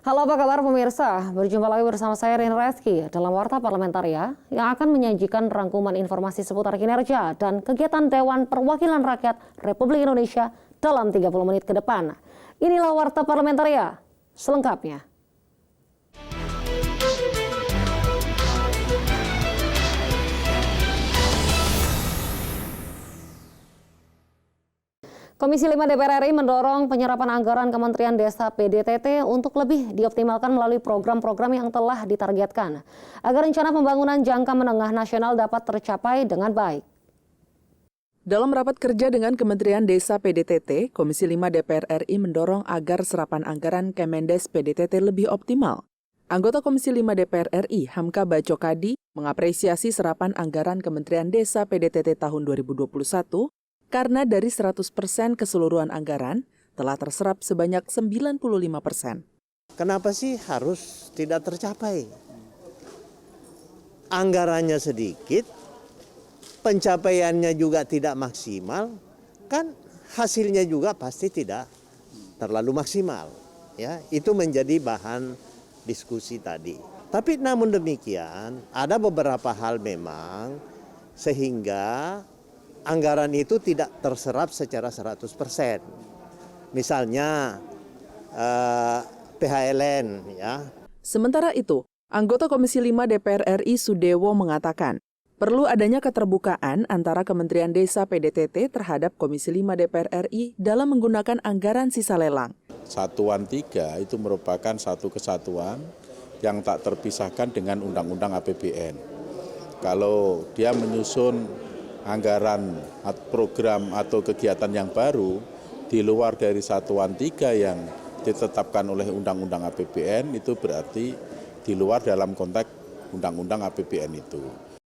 Halo, apa kabar pemirsa? Berjumpa lagi bersama saya Rin Reski dalam Warta Parlamentaria yang akan menyajikan rangkuman informasi seputar kinerja dan kegiatan Dewan Perwakilan Rakyat Republik Indonesia dalam 30 menit ke depan. Inilah Warta Parlamentaria selengkapnya. Komisi 5 DPR RI mendorong penyerapan anggaran Kementerian Desa PDTT untuk lebih dioptimalkan melalui program-program yang telah ditargetkan, agar rencana pembangunan jangka menengah nasional dapat tercapai dengan baik. Dalam rapat kerja dengan Kementerian Desa PDTT, Komisi 5 DPR RI mendorong agar serapan anggaran Kemendes PDTT lebih optimal. Anggota Komisi 5 DPR RI, Hamka Bacokadi, mengapresiasi serapan anggaran Kementerian Desa PDTT tahun 2021 karena dari 100% keseluruhan anggaran telah terserap sebanyak 95%. Kenapa sih harus tidak tercapai? Anggarannya sedikit, pencapaiannya juga tidak maksimal, kan hasilnya juga pasti tidak terlalu maksimal. Ya, itu menjadi bahan diskusi tadi. Tapi namun demikian, ada beberapa hal memang sehingga anggaran itu tidak terserap secara 100%. Misalnya PHLN ya. Sementara itu, anggota Komisi 5 DPR RI Sudewo mengatakan, perlu adanya keterbukaan antara Kementerian Desa PDTT terhadap Komisi 5 DPR RI dalam menggunakan anggaran sisa lelang. Satuan 3 itu merupakan satu kesatuan yang tak terpisahkan dengan Undang-Undang APBN. Kalau dia menyusun anggaran program atau kegiatan yang baru di luar dari satuan 3 yang ditetapkan oleh Undang-Undang APBN, itu berarti di luar dalam konteks Undang-Undang APBN itu.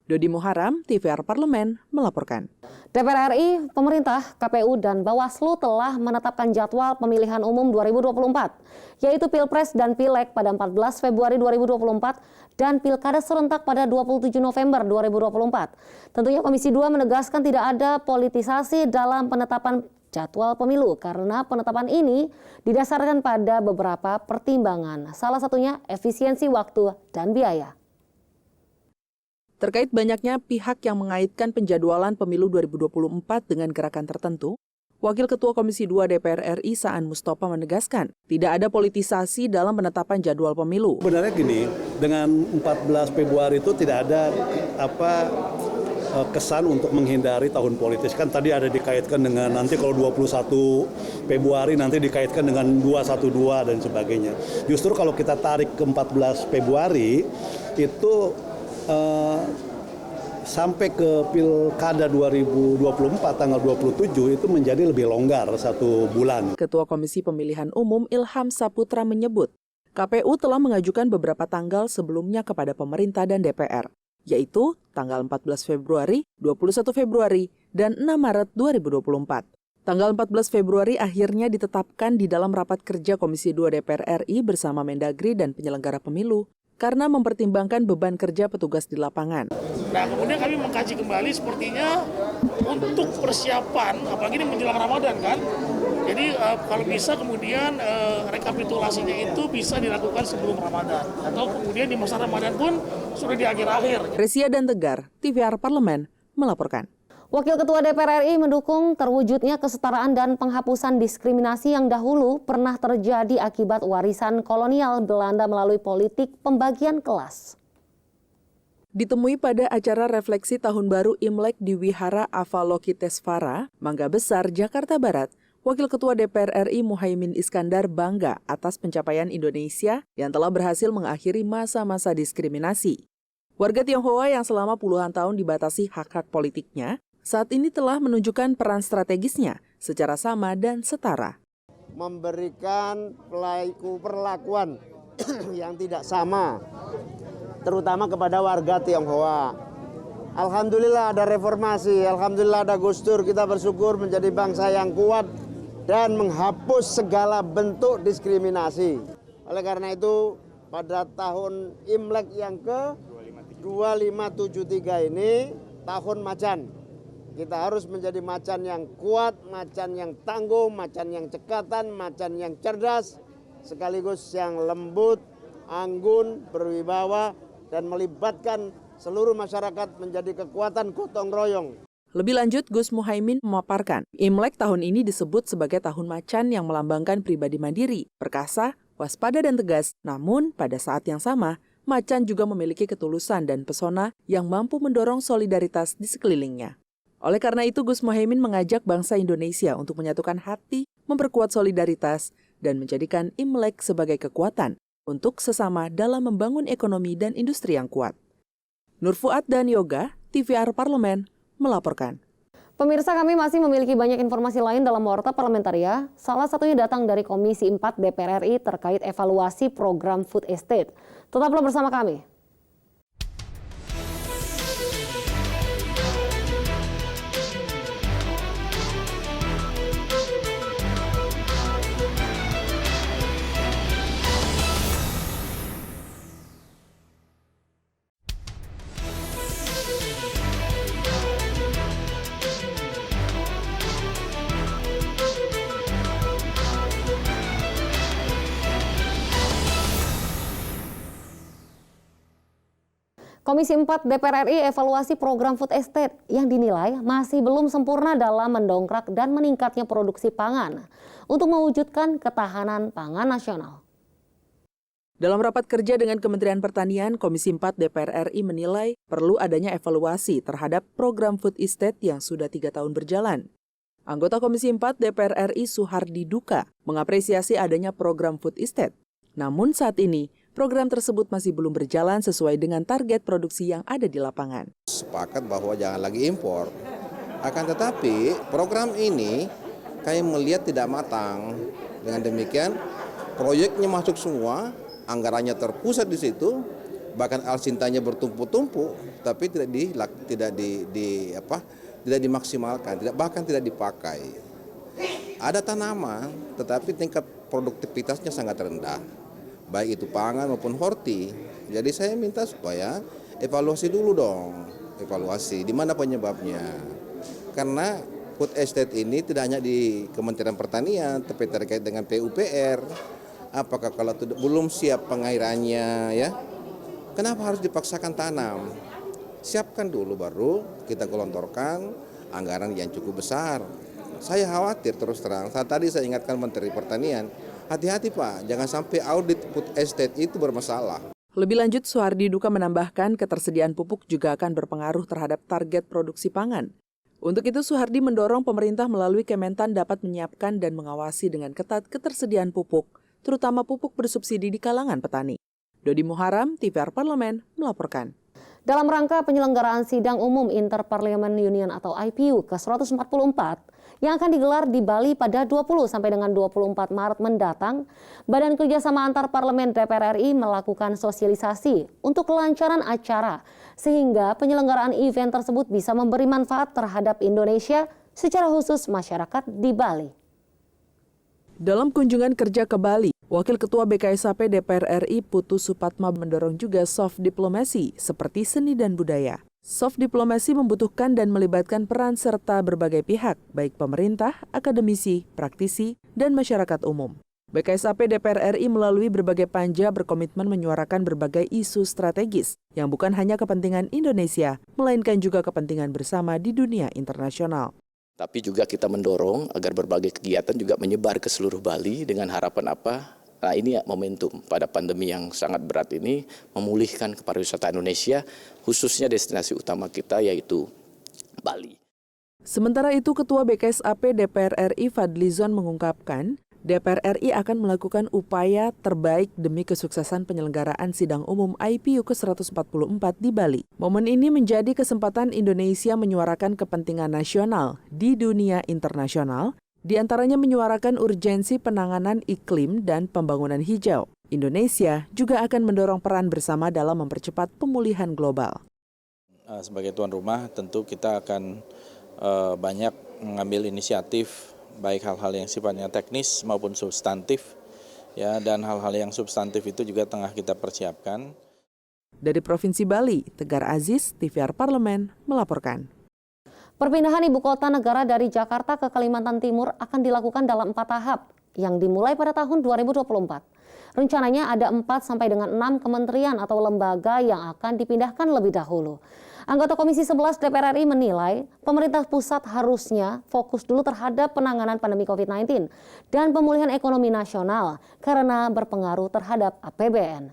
Dodi Muharam, TVR Parlemen, melaporkan. DPR RI, pemerintah, KPU, dan Bawaslu telah menetapkan jadwal pemilihan umum 2024, yaitu Pilpres dan Pileg pada 14 Februari 2024 dan Pilkada serentak pada 27 November 2024. Tentunya Komisi 2 menegaskan tidak ada politisasi dalam penetapan jadwal pemilu karena penetapan ini didasarkan pada beberapa pertimbangan, salah satunya efisiensi waktu dan biaya. Terkait banyaknya pihak yang mengaitkan penjadwalan pemilu 2024 dengan gerakan tertentu, Wakil Ketua Komisi 2 DPR RI Saan Mustafa menegaskan tidak ada politisasi dalam penetapan jadwal pemilu. Sebenarnya gini, dengan 14 Februari itu tidak ada kesan untuk menghindari tahun politis. Kan tadi ada dikaitkan dengan nanti kalau 21 Februari nanti dikaitkan dengan 212 dan sebagainya. Justru kalau kita tarik ke 14 Februari itu sampai ke Pilkada 2024 tanggal 27 itu menjadi lebih longgar 1 bulan. Ketua Komisi Pemilihan Umum Ilham Saputra menyebut, KPU telah mengajukan beberapa tanggal sebelumnya kepada pemerintah dan DPR, yaitu tanggal 14 Februari, 21 Februari, dan 6 Maret 2024. Tanggal 14 Februari akhirnya ditetapkan di dalam rapat kerja Komisi 2 DPR RI bersama Mendagri dan penyelenggara pemilu, karena mempertimbangkan beban kerja petugas di lapangan. Nah, kemudian kami mengkaji kembali sepertinya untuk persiapan, apalagi ini menjelang Ramadan kan. Jadi kalau bisa kemudian rekapitulasinya itu bisa dilakukan sebelum Ramadan. Atau kemudian di masa Ramadan pun sudah di akhir-akhir. Resia dan Tegar, TVR Parlemen, melaporkan. Wakil Ketua DPR RI mendukung terwujudnya kesetaraan dan penghapusan diskriminasi yang dahulu pernah terjadi akibat warisan kolonial Belanda melalui politik pembagian kelas. Ditemui pada acara refleksi Tahun Baru Imlek di Wihara Avalokitesvara, Mangga Besar, Jakarta Barat, Wakil Ketua DPR RI Muhaimin Iskandar bangga atas pencapaian Indonesia yang telah berhasil mengakhiri masa-masa diskriminasi. Warga Tionghoa yang selama puluhan tahun dibatasi hak-hak politiknya, saat ini telah menunjukkan peran strategisnya secara sama dan setara. Memberikan perlakuan yang tidak sama, terutama kepada warga Tionghoa. Alhamdulillah ada reformasi, alhamdulillah ada Gus Dur, kita bersyukur menjadi bangsa yang kuat dan menghapus segala bentuk diskriminasi. Oleh karena itu, pada tahun Imlek yang ke 2573 ini, tahun macan. Kita harus menjadi macan yang kuat, macan yang tangguh, macan yang cekatan, macan yang cerdas, sekaligus yang lembut, anggun, berwibawa, dan melibatkan seluruh masyarakat menjadi kekuatan gotong royong. Lebih lanjut, Gus Muhaimin memaparkan, Imlek tahun ini disebut sebagai tahun macan yang melambangkan pribadi mandiri, perkasa, waspada dan tegas. Namun, pada saat yang sama, macan juga memiliki ketulusan dan pesona yang mampu mendorong solidaritas di sekelilingnya. Oleh karena itu, Gus Muhaimin mengajak bangsa Indonesia untuk menyatukan hati, memperkuat solidaritas, dan menjadikan Imlek sebagai kekuatan untuk sesama dalam membangun ekonomi dan industri yang kuat. Nur Fuad dan Yoga, TVR Parlemen, melaporkan. Pemirsa, kami masih memiliki banyak informasi lain dalam Warta Parlamentaria. Salah satunya datang dari Komisi 4 DPR RI terkait evaluasi program food estate. Tetaplah bersama kami. Komisi 4 DPR RI evaluasi program food estate yang dinilai masih belum sempurna dalam mendongkrak dan meningkatnya produksi pangan untuk mewujudkan ketahanan pangan nasional. Dalam rapat kerja dengan Kementerian Pertanian, Komisi 4 DPR RI menilai perlu adanya evaluasi terhadap program food estate yang sudah 3 tahun berjalan. Anggota Komisi 4 DPR RI Suhardi Duka mengapresiasi adanya program food estate. Namun saat ini, program tersebut masih belum berjalan sesuai dengan target produksi yang ada di lapangan. Sepakat bahwa jangan lagi impor. Akan tetapi program ini kami melihat tidak matang. Dengan demikian proyeknya masuk semua, anggarannya terpusat di situ, bahkan alsintanya bertumpuk-tumpuk, tapi tidak dimaksimalkan, bahkan tidak dipakai. Ada tanaman, tetapi tingkat produktivitasnya sangat rendah, baik itu pangan maupun horti. Jadi saya minta supaya evaluasi dulu dong, evaluasi di mana penyebabnya. Karena food estate ini tidak hanya di Kementerian Pertanian, tapi terkait dengan PUPR. Apakah kalau belum siap pengairannya, ya? Kenapa harus dipaksakan tanam? Siapkan dulu baru kita gelontorkan anggaran yang cukup besar. Saya khawatir terus terang. Saat tadi saya ingatkan Menteri Pertanian, hati-hati Pak, jangan sampai audit food estate itu bermasalah. Lebih lanjut, Suhardi Duka menambahkan ketersediaan pupuk juga akan berpengaruh terhadap target produksi pangan. Untuk itu, Suhardi mendorong pemerintah melalui Kementan dapat menyiapkan dan mengawasi dengan ketat ketersediaan pupuk, terutama pupuk bersubsidi di kalangan petani. Dodi Muharam, TVR Parlemen, melaporkan. Dalam rangka penyelenggaraan Sidang Umum Interparliament Union atau IPU ke-144 yang akan digelar di Bali pada 20 sampai dengan 24 Maret mendatang, Badan Kerjasama Antar Parlemen DPR RI melakukan sosialisasi untuk kelancaran acara sehingga penyelenggaraan event tersebut bisa memberi manfaat terhadap Indonesia, secara khusus masyarakat di Bali. Dalam kunjungan kerja ke Bali, Wakil Ketua BKSAP DPR RI Putu Supatma mendorong juga soft diplomasi seperti seni dan budaya. Soft diplomasi membutuhkan dan melibatkan peran serta berbagai pihak, baik pemerintah, akademisi, praktisi, dan masyarakat umum. BKSAP DPR RI melalui berbagai panja berkomitmen menyuarakan berbagai isu strategis yang bukan hanya kepentingan Indonesia, melainkan juga kepentingan bersama di dunia internasional. Tapi juga kita mendorong agar berbagai kegiatan juga menyebar ke seluruh Bali dengan harapan apa? Nah, ini momentum pada pandemi yang sangat berat ini memulihkan pariwisata Indonesia, khususnya destinasi utama kita yaitu Bali. Sementara itu, Ketua BKSAP DPR RI Fadlizon mengungkapkan, DPR RI akan melakukan upaya terbaik demi kesuksesan penyelenggaraan Sidang Umum IPU ke-144 di Bali. Momen ini menjadi kesempatan Indonesia menyuarakan kepentingan nasional di dunia internasional, di antaranya menyuarakan urgensi penanganan iklim dan pembangunan hijau. Indonesia juga akan mendorong peran bersama dalam mempercepat pemulihan global. Sebagai tuan rumah, tentu kita akan banyak mengambil inisiatif, baik hal-hal yang sifatnya teknis maupun substantif, ya, dan hal-hal yang substantif itu juga tengah kita persiapkan. Dari Provinsi Bali, Tegar Aziz, TVR Parlemen, melaporkan. Perpindahan ibu kota negara dari Jakarta ke Kalimantan Timur akan dilakukan dalam 4 tahap. yang dimulai pada tahun 2024. Rencananya ada 4 sampai dengan 6 kementerian atau lembaga yang akan dipindahkan lebih dahulu. Anggota Komisi 11 DPR RI menilai pemerintah pusat harusnya fokus dulu terhadap penanganan pandemi COVID-19 dan pemulihan ekonomi nasional karena berpengaruh terhadap APBN.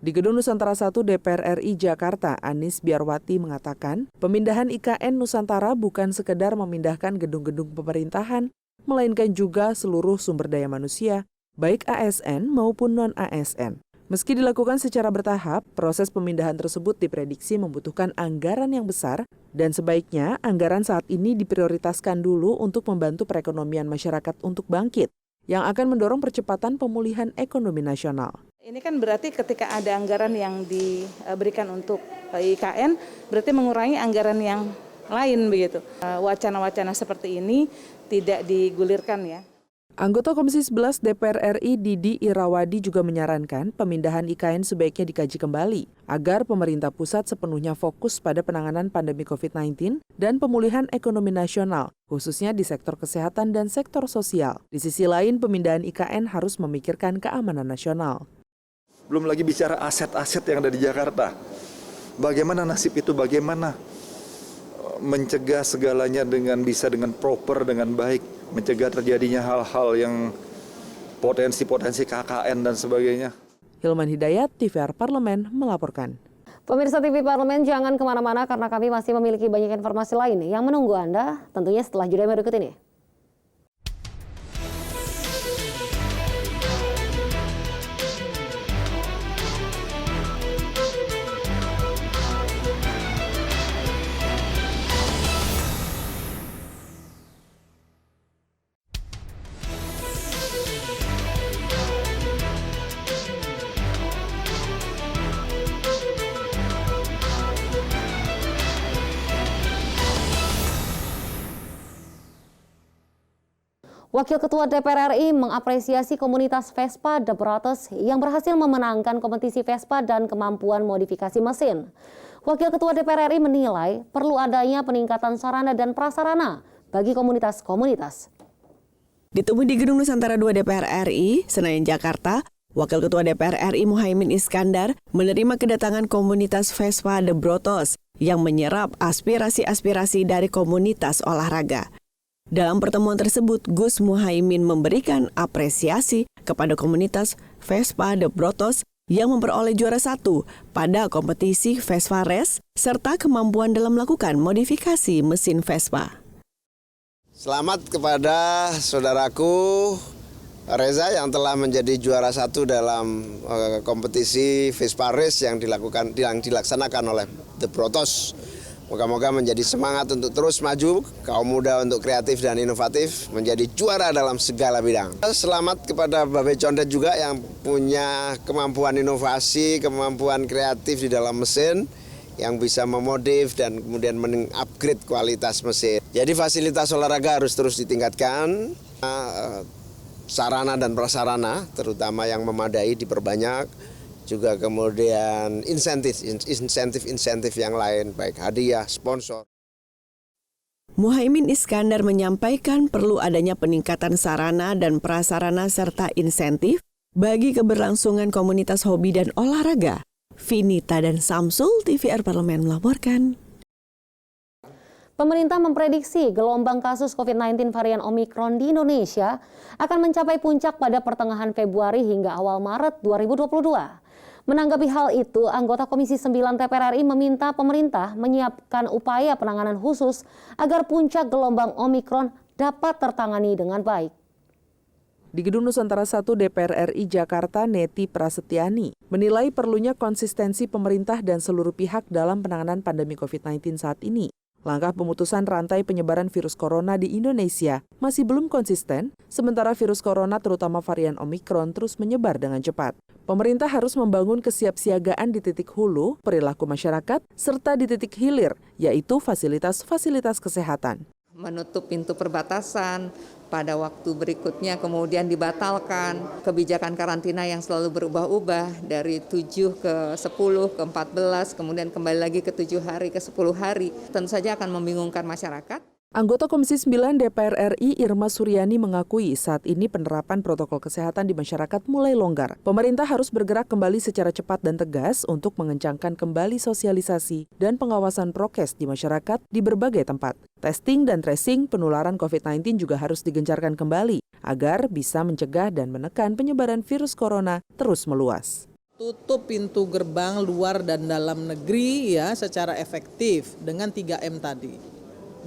Di Gedung Nusantara 1 DPR RI Jakarta, Anies Biarwati mengatakan, pemindahan IKN Nusantara bukan sekedar memindahkan gedung-gedung pemerintahan, melainkan juga seluruh sumber daya manusia, baik ASN maupun non-ASN. Meski dilakukan secara bertahap, proses pemindahan tersebut diprediksi membutuhkan anggaran yang besar dan sebaiknya anggaran saat ini diprioritaskan dulu untuk membantu perekonomian masyarakat untuk bangkit, yang akan mendorong percepatan pemulihan ekonomi nasional. Ini kan berarti ketika ada anggaran yang diberikan untuk IKN, berarti mengurangi anggaran yang lain begitu. Wacana-wacana seperti ini tidak digulirkan ya. Anggota Komisi 11 DPR RI Didi Irawadi juga menyarankan pemindahan IKN sebaiknya dikaji kembali agar pemerintah pusat sepenuhnya fokus pada penanganan pandemi COVID-19 dan pemulihan ekonomi nasional, khususnya di sektor kesehatan dan sektor sosial. Di sisi lain, pemindahan IKN harus memikirkan keamanan nasional. Belum lagi bicara aset-aset yang ada di Jakarta. Bagaimana nasib itu, bagaimana mencegah segalanya dengan proper, dengan baik, mencegah terjadinya hal-hal yang potensi-potensi KKN dan sebagainya. Hilman Hidayat, TVR Parlemen melaporkan. Pemirsa TV Parlemen jangan kemana-mana karena kami masih memiliki banyak informasi lain yang menunggu Anda tentunya setelah jeda berikut ini. Wakil Ketua DPR RI mengapresiasi komunitas Vespa The Brothers yang berhasil memenangkan kompetisi Vespa dan kemampuan modifikasi mesin. Wakil Ketua DPR RI menilai perlu adanya peningkatan sarana dan prasarana bagi komunitas-komunitas. Ditemui di Gedung Nusantara 2 DPR RI, Senayan, Jakarta, Wakil Ketua DPR RI Muhaimin Iskandar menerima kedatangan komunitas Vespa The Brothers yang menyerap aspirasi-aspirasi dari komunitas olahraga. Dalam pertemuan tersebut, Gus Muhaimin memberikan apresiasi kepada komunitas Vespa The Brothers yang memperoleh juara 1 pada kompetisi Vespa Race serta kemampuan dalam melakukan modifikasi mesin Vespa. Selamat kepada saudaraku Reza yang telah menjadi juara 1 dalam kompetisi Vespa Race yang dilaksanakan oleh The Brothers. Moga-moga menjadi semangat untuk terus maju, kaum muda untuk kreatif dan inovatif, menjadi juara dalam segala bidang. Selamat kepada Babe Condet juga yang punya kemampuan inovasi, kemampuan kreatif di dalam mesin, yang bisa memodif dan kemudian mengupgrade kualitas mesin. Jadi fasilitas olahraga harus terus ditingkatkan, sarana dan prasarana, terutama yang memadai diperbanyak, juga kemudian insentif yang lain, baik hadiah, sponsor. Muhaimin Iskandar menyampaikan perlu adanya peningkatan sarana dan prasarana serta insentif bagi keberlangsungan komunitas hobi dan olahraga. Vinita dan Samsul, TVR Parlemen melaporkan. Pemerintah memprediksi gelombang kasus COVID-19 varian Omikron di Indonesia akan mencapai puncak pada pertengahan Februari hingga awal Maret 2022. Menanggapi hal itu, anggota Komisi 9 DPR RI meminta pemerintah menyiapkan upaya penanganan khusus agar puncak gelombang Omikron dapat tertangani dengan baik. Di Gedung Nusantara 1 DPR RI Jakarta, Neti Prasetyani menilai perlunya konsistensi pemerintah dan seluruh pihak dalam penanganan pandemi COVID-19 saat ini. Langkah pemutusan rantai penyebaran virus corona di Indonesia masih belum konsisten, sementara virus corona terutama varian Omikron terus menyebar dengan cepat. Pemerintah harus membangun kesiapsiagaan di titik hulu, perilaku masyarakat, serta di titik hilir, yaitu fasilitas-fasilitas kesehatan. Menutup pintu perbatasan, pada waktu berikutnya kemudian dibatalkan kebijakan karantina yang selalu berubah-ubah dari 7 ke 10 ke 14, kemudian kembali lagi ke 7 hari ke 10 hari. Tentu saja akan membingungkan masyarakat. Anggota Komisi 9 DPR RI Irma Suryani mengakui saat ini penerapan protokol kesehatan di masyarakat mulai longgar. Pemerintah harus bergerak kembali secara cepat dan tegas untuk mengencangkan kembali sosialisasi dan pengawasan prokes di masyarakat di berbagai tempat. Testing dan tracing penularan COVID-19 juga harus digencarkan kembali agar bisa mencegah dan menekan penyebaran virus corona terus meluas. Tutup pintu gerbang luar dan dalam negeri ya secara efektif dengan 3M tadi.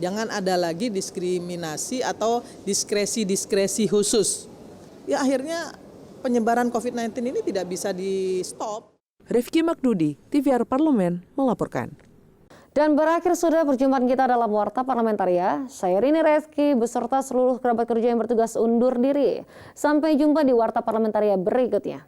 Jangan ada lagi diskriminasi atau diskresi khusus. Ya akhirnya penyebaran COVID-19 ini tidak bisa di-stop. Rifki Makdudi, TVR Parlemen, melaporkan. Dan berakhir sudah perjumpaan kita dalam Warta Parlamentaria. Saya Rini Reski beserta seluruh kerabat kerja yang bertugas undur diri. Sampai jumpa di Warta Parlamentaria berikutnya.